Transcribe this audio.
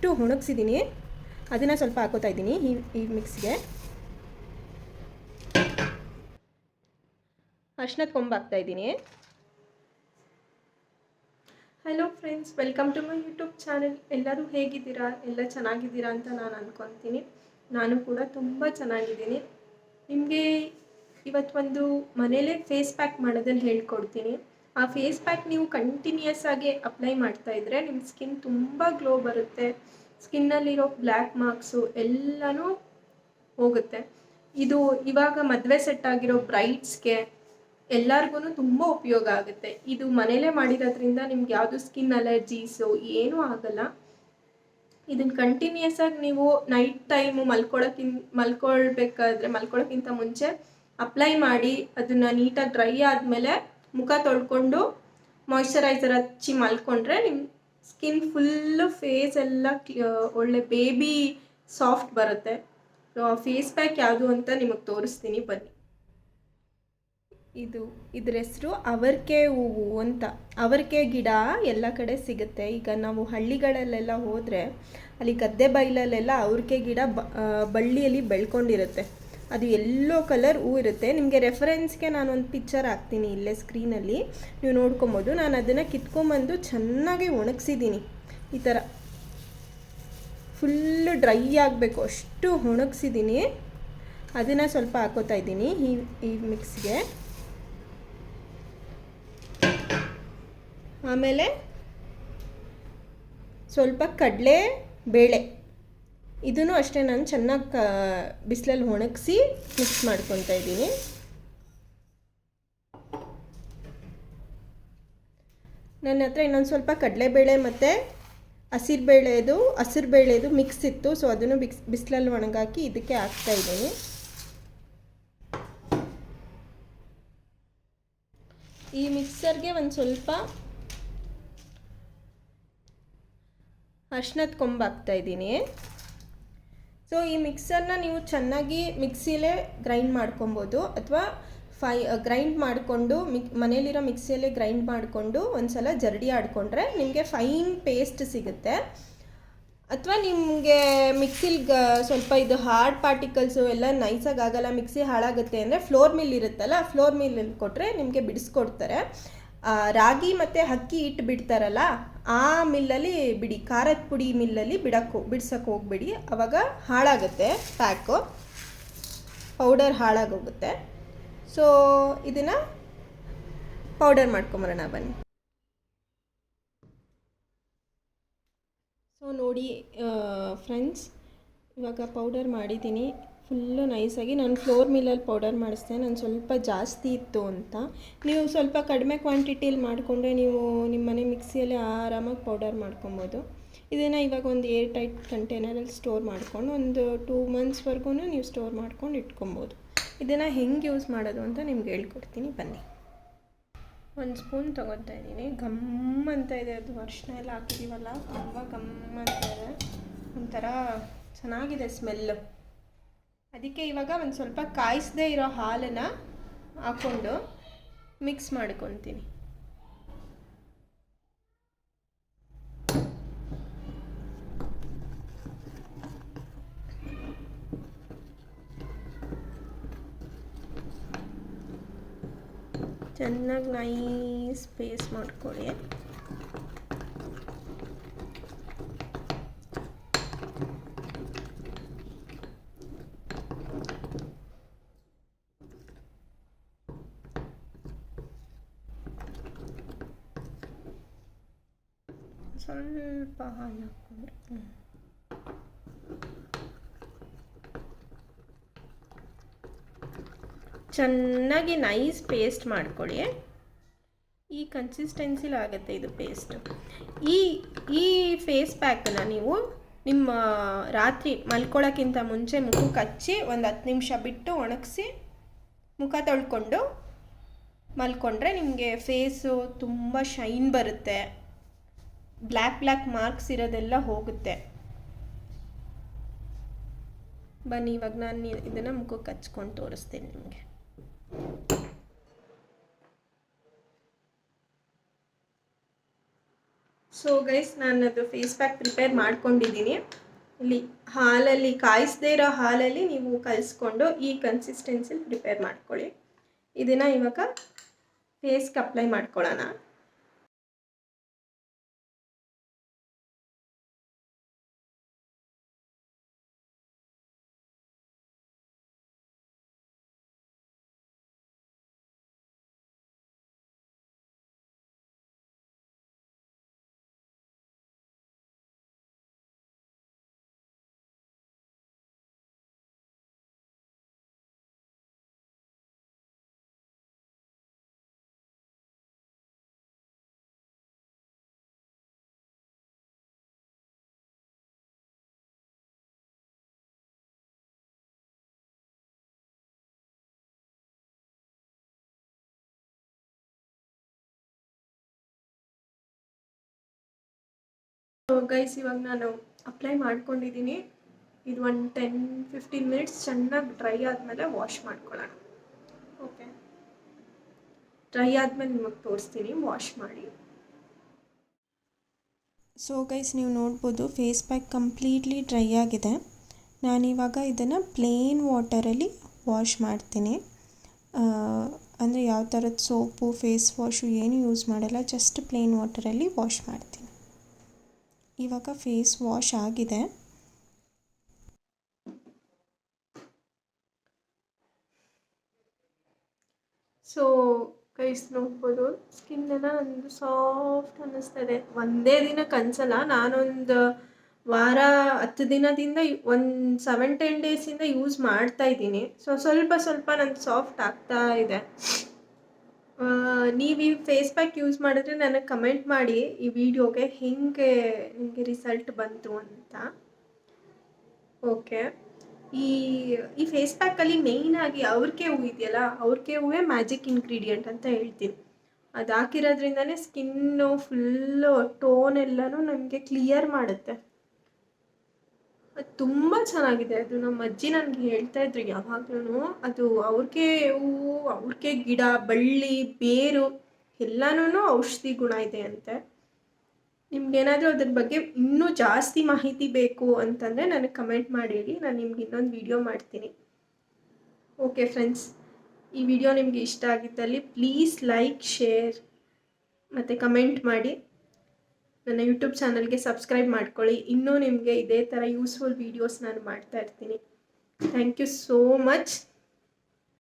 ಅಷ್ಟು ಒಣಗಿಸಿದ್ದೀನಿ. ಅದನ್ನು ಸ್ವಲ್ಪ ಹಾಕೋತಾ ಇದ್ದೀನಿ ಈ ಮಿಕ್ಸ್ಗೆ. ಅರ್ಶಿನದ ಕೊಂಬು ಹಾಕ್ತಾಯಿದ್ದೀನಿ. Hello friends, welcome to my YouTube channel. ಎಲ್ಲರೂ ಹೇಗಿದ್ದೀರಾ? ಎಲ್ಲ ಚೆನ್ನಾಗಿದ್ದೀರಾ ಅಂತ ನಾನು ಅಂದ್ಕೊತೀನಿ. ನಾನು ಕೂಡ ತುಂಬ ಚೆನ್ನಾಗಿದ್ದೀನಿ. ನಿಮಗೆ ಇವತ್ತೊಂದು ಮನೇಲೇ ಫೇಸ್ ಪ್ಯಾಕ್ ಮಾಡೋದನ್ನು ಹೇಳ್ಕೊಡ್ತೀನಿ. ಆ ಫೇಸ್ ಪ್ಯಾಕ್ ನೀವು ಕಂಟಿನ್ಯೂಯಸ್ ಆಗಿ ಅಪ್ಲೈ ಮಾಡ್ತಾಯಿದ್ರೆ ನಿಮ್ಮ ಸ್ಕಿನ್ ತುಂಬ ಗ್ಲೋ ಬರುತ್ತೆ. ಸ್ಕಿನ್ನಲ್ಲಿರೋ ಬ್ಲ್ಯಾಕ್ ಮಾರ್ಕ್ಸು ಎಲ್ಲನೂ ಹೋಗುತ್ತೆ. ಇದು ಇವಾಗ ಮದುವೆ ಸೆಟ್ ಆಗಿರೋ ಬ್ರೈಡ್ಸ್ಗೆ ಎಲ್ಲರಿಗೂ ತುಂಬ ಉಪಯೋಗ ಆಗುತ್ತೆ. ಇದು ಮನೇಲೇ ಮಾಡಿರೋದ್ರಿಂದ ನಿಮ್ಗೆ ಯಾವುದು ಸ್ಕಿನ್ ಅಲರ್ಜೀಸು ಏನೂ ಆಗಲ್ಲ. ಇದನ್ನು ಕಂಟಿನ್ಯೂಯಸ್ ಆಗಿ ನೀವು ನೈಟ್ ಟೈಮು ಮಲ್ಕೊಳ್ಳೋಕ್ಕಿಂತ ಮುಂಚೆ ಅಪ್ಲೈ ಮಾಡಿ ಅದನ್ನು ನೀಟಾಗಿ ಡ್ರೈ ಆದಮೇಲೆ ಮುಖ ತೊಳ್ಕೊಂಡು ಮಾಯ್ಶ್ಚರೈಸರ್ ಹಚ್ಚಿ ಮಲ್ಕೊಂಡ್ರೆ ನಿಮ್ಮ ಸ್ಕಿನ್ ಫುಲ್ಲು ಫೇಸ್ ಎಲ್ಲ ಒಳ್ಳೆ ಬೇಬಿ ಸಾಫ್ಟ್ ಬರುತ್ತೆ. ಫೇಸ್ ಪ್ಯಾಕ್ ಯಾವುದು ಅಂತ ನಿಮಗೆ ತೋರಿಸ್ತೀನಿ, ಬನ್ನಿ. ಇದ್ರ ಹೆಸರು ಅವರಿಕೆ ಹೂವು ಅಂತ. ಅವರಿಕೆ ಗಿಡ ಎಲ್ಲ ಕಡೆ ಸಿಗುತ್ತೆ. ಈಗ ನಾವು ಹಳ್ಳಿಗಳಲ್ಲೆಲ್ಲ ಹೋದರೆ ಅಲ್ಲಿ ಗದ್ದೆ ಬೈಲಲ್ಲೆಲ್ಲ ಅವರಿಕೆ ಗಿಡ ಬಳ್ಳಿಯಲ್ಲಿ ಬೆಳ್ಕೊಂಡಿರುತ್ತೆ. ಅದು ಎಲ್ಲೋ ಕಲರ್ ಹೂ ಇರುತ್ತೆ. ನಿಮಗೆ ರೆಫರೆನ್ಸ್ಗೆ ನಾನೊಂದು ಪಿಕ್ಚರ್ ಹಾಕ್ತೀನಿ ಇಲ್ಲೇ ಸ್ಕ್ರೀನಲ್ಲಿ, ನೀವು ನೋಡ್ಕೊಬೋದು. ನಾನು ಅದನ್ನು ಕಿತ್ಕೊಂಬಂದು ಚೆನ್ನಾಗಿ ಒಣಗಿಸಿದ್ದೀನಿ. ಈ ಥರ ಫುಲ್ಲು ಡ್ರೈ ಆಗಬೇಕು ಅಷ್ಟು ಒಣಗಿಸಿದ್ದೀನಿ. ಅದನ್ನು ಸ್ವಲ್ಪ ಹಾಕೋತಾ ಇದ್ದೀನಿ ಈ ಮಿಕ್ಸ್ಗೆ. ಆಮೇಲೆ ಸ್ವಲ್ಪ ಕಡಲೆ ಬೇಳೆ, ಇದನ್ನು ಅಷ್ಟೇ ನಾನು ಚೆನ್ನಾಗಿ ಬಿಸಿಲಲ್ಲಿ ಒಣಗಿಸಿ ಮಿಕ್ಸ್ ಮಾಡ್ಕೊತಾ ಇದ್ದೀನಿ. ನನ್ನ ಹತ್ರ ಇನ್ನೊಂದು ಸ್ವಲ್ಪ ಕಡಲೆಬೇಳೆ ಮತ್ತು ಹಸಿರು ಬೇಳೆದು ಮಿಕ್ಸ್ ಇತ್ತು. ಸೊ ಅದನ್ನು ಬಿಸಿಲಲ್ಲಿ ಒಣಗಾಕಿ ಇದಕ್ಕೆ ಹಾಕ್ತಾ ಇದ್ದೀನಿ. ಈ ಮಿಕ್ಸರ್ಗೆ ಒಂದು ಸ್ವಲ್ಪ ಅರ್ಶಿನದ ಕೊಂಬು ಹಾಕ್ತಾ ಇದ್ದೀನಿ. ಸೊ ಈ ಮಿಕ್ಸರ್ನ ನೀವು ಚೆನ್ನಾಗಿ ಮಿಕ್ಸಿಲೇ ಗ್ರೈಂಡ್ ಮಾಡ್ಕೊಬೋದು, ಅಥವಾ ಗ್ರೈಂಡ್ ಮಾಡಿಕೊಂಡು ಮನೇಲಿರೋ ಮಿಕ್ಸಿಯಲ್ಲೇ ಗ್ರೈಂಡ್ ಮಾಡಿಕೊಂಡು ಒಂದು ಸಲ ಜರಡಿ ಆಡಿಕೊಂಡ್ರೆ ನಿಮಗೆ ಫೈನ್ ಪೇಸ್ಟ್ ಸಿಗುತ್ತೆ. ಅಥವಾ ನಿಮಗೆ ಮಿಕ್ಸಿಲ್ಗೆ ಸ್ವಲ್ಪ ಇದು ಹಾರ್ಡ್ ಪಾರ್ಟಿಕಲ್ಸು ಎಲ್ಲ ನೈಸಾಗಿ ಆಗಲ್ಲ, ಮಿಕ್ಸಿ ಹಾಳಾಗುತ್ತೆ ಅಂದರೆ ಫ್ಲೋರ್ ಮಿಲ್ ಇರುತ್ತಲ್ಲ, ಫ್ಲೋರ್ ಮಿಲ್ಲಲ್ಲಿ ಕೊಟ್ಟರೆ ನಿಮಗೆ ಬಿಡಿಸ್ಕೊಡ್ತಾರೆ. ರಾಗಿ ಮತ್ತು ಅಕ್ಕಿ ಹಿಟ್ಟು ಬಿಡ್ತಾರಲ್ಲ ಆ ಮಿಲ್ಲಲ್ಲಿ ಬಿಡಿ, ಖಾರದ ಪುಡಿ ಮಿಲ್ಲಲ್ಲಿ ಬಿಡ್ಸೋಕ್ಕೆ ಹೋಗ್ಬಿಡಿ, ಆವಾಗ ಹಾಳಾಗುತ್ತೆ, ಪೌಡರ್ ಹಾಳಾಗೋಗುತ್ತೆ. ಸೊ ಇದನ್ನು ಪೌಡರ್ ಮಾಡ್ಕೊಂಬರೋಣ ಬನ್ನಿ. ಸೊ ನೋಡಿ ಫ್ರೆಂಡ್ಸ್, ಇವಾಗ ಪೌಡರ್ ಮಾಡಿದ್ದೀನಿ ಫುಲ್ಲು ನೈಸಾಗಿ. ನಾನು ಫ್ಲೋರ್ ಮಿಲ್ಲಲ್ಲಿ ಪೌಡರ್ ಮಾಡಿಸ್ದೆ, ನಾನು ಸ್ವಲ್ಪ ಜಾಸ್ತಿ ಇತ್ತು ಅಂತ. ನೀವು ಸ್ವಲ್ಪ ಕಡಿಮೆ ಕ್ವಾಂಟಿಟಿಯಲ್ಲಿ ಮಾಡಿಕೊಂಡ್ರೆ ನೀವು ನಿಮ್ಮ ಮನೆ ಮಿಕ್ಸಿಯಲ್ಲಿ ಆರಾಮಾಗಿ ಪೌಡರ್ ಮಾಡ್ಕೊಬೋದು. ಇದನ್ನು ಇವಾಗ ಒಂದು ಏರ್ ಟೈಟ್ ಕಂಟೈನರಲ್ಲಿ ಸ್ಟೋರ್ ಮಾಡ್ಕೊಂಡು ಒಂದು 2 ಮಂತ್ಸ್ವರೆಗೂ ನೀವು ಸ್ಟೋರ್ ಮಾಡ್ಕೊಂಡು ಇಟ್ಕೊಬೋದು. ಇದನ್ನು ಹೆಂಗೆ ಯೂಸ್ ಮಾಡೋದು ಅಂತ ನಿಮ್ಗೆ ಹೇಳ್ಕೊಡ್ತೀನಿ, ಬನ್ನಿ. 1 ಸ್ಪೂನ್ ತೊಗೊತಾ ಇದ್ದೀನಿ. ಗಮ್ ಅಂತ ಇದೆ, ಅದು ಅರಿಶಿನ ಎಲ್ಲ ಹಾಕಿದ್ದೀವಲ್ಲ, ತುಂಬ ಗಮ್ ಅಂತ ಇದೆ, ಒಂಥರ ಚೆನ್ನಾಗಿದೆ ಸ್ಮೆಲ್ಲು. ಅದಕ್ಕೆ ಇವಾಗ ಒಂದು ಸ್ವಲ್ಪ ಕಾಯಿಸದೇ ಇರೋ ಹಾಲನ್ನು ಹಾಕ್ಕೊಂಡು ಮಿಕ್ಸ್ ಮಾಡ್ಕೊತೀನಿ. ಚೆನ್ನಾಗಿ ನೈಸ್ ಪೇಸ್ಟ್ ಮಾಡ್ಕೊಳ್ಳಿ. ಸ್ವಲ್ಪ ಹಾಲು ಹಾಕ್ಕೊಂಡ್ರೆ ಚೆನ್ನಾಗಿ ನೈಸ್ ಪೇಸ್ಟ್ ಮಾಡ್ಕೊಳ್ಳಿ. ಈ ಕನ್ಸಿಸ್ಟೆನ್ಸಿಲಿ ಆಗುತ್ತೆ ಇದು ಪೇಸ್ಟ್. ಈ ಫೇಸ್ ಪ್ಯಾಕನ್ನು ನೀವು ನಿಮ್ಮ ರಾತ್ರಿ ಮಲ್ಕೊಳ್ಳೋಕ್ಕಿಂತ ಮುಂಚೆ ಮುಖಕ್ಕೆ ಹಚ್ಚಿ ಒಂದು 10 ನಿಮಿಷ ಬಿಟ್ಟು ಒಣಗಿಸಿ ಮುಖ ತೊಳ್ಕೊಂಡು ಮಲ್ಕೊಂಡ್ರೆ ನಿಮಗೆ ಫೇಸು ತುಂಬ ಶೈನ್ ಬರುತ್ತೆ, ಬ್ಲ್ಯಾಕ್ ಮಾರ್ಕ್ಸ್ ಇರೋದೆಲ್ಲ ಹೋಗುತ್ತೆ. ಬನ್ನಿ ಇವಾಗ ನಾನು ಇದನ್ನು ಮುಖಕ್ಕೆ ಹಚ್ಕೊಂಡು ತೋರಿಸ್ತೀನಿ ನಿಮಗೆ. ಸೊ ಗೈಸ್, ನಾನು ಅದು ಫೇಸ್ ಪ್ಯಾಕ್ ಪ್ರಿಪೇರ್ ಮಾಡ್ಕೊಂಡಿದ್ದೀನಿ. ಇಲ್ಲಿ ಹಾಲಲ್ಲಿ ಕಾಯಿಸದೇ ಇರೋ ಹಾಲಲ್ಲಿ ನೀವು ಕಲಿಸ್ಕೊಂಡು ಈ ಕನ್ಸಿಸ್ಟೆನ್ಸಿಲಿ ಪ್ರಿಪೇರ್ ಮಾಡ್ಕೊಳ್ಳಿ. ಇದನ್ನು ಇವಾಗ ಫೇಸ್ಗೆ ಅಪ್ಲೈ ಮಾಡ್ಕೊಳ್ಳೋಣ. ಗೈಸ್, ಇವಾಗ ನಾನು ಅಪ್ಲೈ ಮಾಡ್ಕೊಂಡಿದ್ದೀನಿ. ಇದು ಒಂದು 10-15 ಮಿನಿಟ್ಸ್ ಚೆನ್ನಾಗಿ ಡ್ರೈ ಆದಮೇಲೆ ವಾಶ್ ಮಾಡ್ಕೊಳ್ಳೋಣ. ಓಕೆ, ಡ್ರೈ ಆದಮೇಲೆ ನಿಮಗೆ ತೋರಿಸ್ತೀನಿ ವಾಶ್ ಮಾಡಿ. ಸೊ ಗೈಸ್, ನೀವು ನೋಡ್ಬೋದು ಫೇಸ್ ಪ್ಯಾಕ್ ಕಂಪ್ಲೀಟ್ಲಿ ಡ್ರೈ ಆಗಿದೆ. ನಾನಿವಾಗ ಇದನ್ನು ಪ್ಲೇನ್ ವಾಟರಲ್ಲಿ ವಾಶ್ ಮಾಡ್ತೀನಿ. ಅಂದರೆ ಯಾವ ಥರದ ಸೋಪು, ಫೇಸ್ ವಾಶು ಏನು ಯೂಸ್ ಮಾಡಲ್ಲ, ಜಸ್ಟ್ ಪ್ಲೇನ್ ವಾಟರಲ್ಲಿ ವಾಶ್ ಮಾಡ್ತೀನಿ. ಇವಾಗ ಫೇಸ್ ವಾಶ್ ಆಗಿದೆ. ಸೊ ಗೈಸ್, ನೋಡ್ಬೋದು ಸ್ಕಿನ್ ಎಲ್ಲ ನಂದು ಸಾಫ್ಟ್ ಅನ್ನಿಸ್ತದೆ. ಒಂದೇ ದಿನಕ್ಕೆ ಅನ್ಸಲ್ಲ, ನಾನೊಂದು ವಾರ 10 ದಿನದಿಂದ ಒಂದು 7-10 ಡೇಸಿಂದ ಯೂಸ್ ಮಾಡ್ತಾ ಇದ್ದೀನಿ. ಸೊ ಸ್ವಲ್ಪ ನಂದು ಸಾಫ್ಟ್ ಆಗ್ತಾ ಇದೆ. ನೀವು ಈ ಫೇಸ್ ಪ್ಯಾಕ್ ಯೂಸ್ ಮಾಡಿದ್ರೆ ನನಗೆ ಕಮೆಂಟ್ ಮಾಡಿ ಈ ವಿಡಿಯೋಗೆ ಹೇಗೆ ನಿಮಗೆ ರಿಸಲ್ಟ್ ಬಂತು ಅಂತ. ಓಕೆ, ಈ ಫೇಸ್ ಪ್ಯಾಕಲ್ಲಿ ಮೇಯ್ನಾಗಿ ಅವ್ರಿಗೆ ಹೂವು ಇದೆಯಲ್ಲ, ಅವ್ರಿಗೆ ಹೂವೇ ಮ್ಯಾಜಿಕ್ ಇಂಗ್ರೀಡಿಯೆಂಟ್ ಅಂತ ಹೇಳ್ತೀನಿ. ಅದು ಹಾಕಿರೋದ್ರಿಂದನೇ ಸ್ಕಿನ್ನು ಫುಲ್ಲು ಟೋನ್ ಎಲ್ಲನೂ ನಮಗೆ ಕ್ಲಿಯರ್ ಮಾಡುತ್ತೆ. ಅದು ತುಂಬ ಚೆನ್ನಾಗಿದೆ. ಅದು ನಮ್ಮ ಅಜ್ಜಿ ನನಗೆ ಹೇಳ್ತಾ ಇದ್ರು ಯಾವಾಗ್ಲೂ. ಅದು ಅವ್ರಿಗೆ ಹೂವು, ಅವ್ರಿಗೆ ಗಿಡ, ಬಳ್ಳಿ, ಬೇರು ಎಲ್ಲನೂ ಔಷಧಿ ಗುಣ ಇದೆ ಅಂತೆ. ನಿಮ್ಗೇನಾದರೂ ಅದ್ರ ಬಗ್ಗೆ ಇನ್ನೂ ಜಾಸ್ತಿ ಮಾಹಿತಿ ಬೇಕು ಅಂತಂದರೆ ನನಗೆ ಕಮೆಂಟ್ ಮಾಡಿ ಹೇಳಿ, ನಾನು ನಿಮ್ಗೆ ಇನ್ನೊಂದು ವಿಡಿಯೋ ಮಾಡ್ತೀನಿ. ಓಕೆ ಫ್ರೆಂಡ್ಸ್, ಈ ವಿಡಿಯೋ ನಿಮಗೆ ಇಷ್ಟ ಆಗಿದ್ದಲ್ಲಿ ಪ್ಲೀಸ್ ಲೈಕ್, ಶೇರ್ ಮತ್ತು ಕಮೆಂಟ್ ಮಾಡಿ. ನನ್ನ ಯೂಟ್ಯೂಬ್ ಚಾನಲ್ಗೆ ಸಬ್ಸ್ಕ್ರೈಬ್ ಮಾಡ್ಕೊಳ್ಳಿ. ಇನ್ನೂ ನಿಮಗೆ ಇದೇ ಥರ ಯೂಸ್ಫುಲ್ ವೀಡಿಯೋಸ್ ನಾನು ಮಾಡ್ತಾ ಇರ್ತೀನಿ. Thank you so much.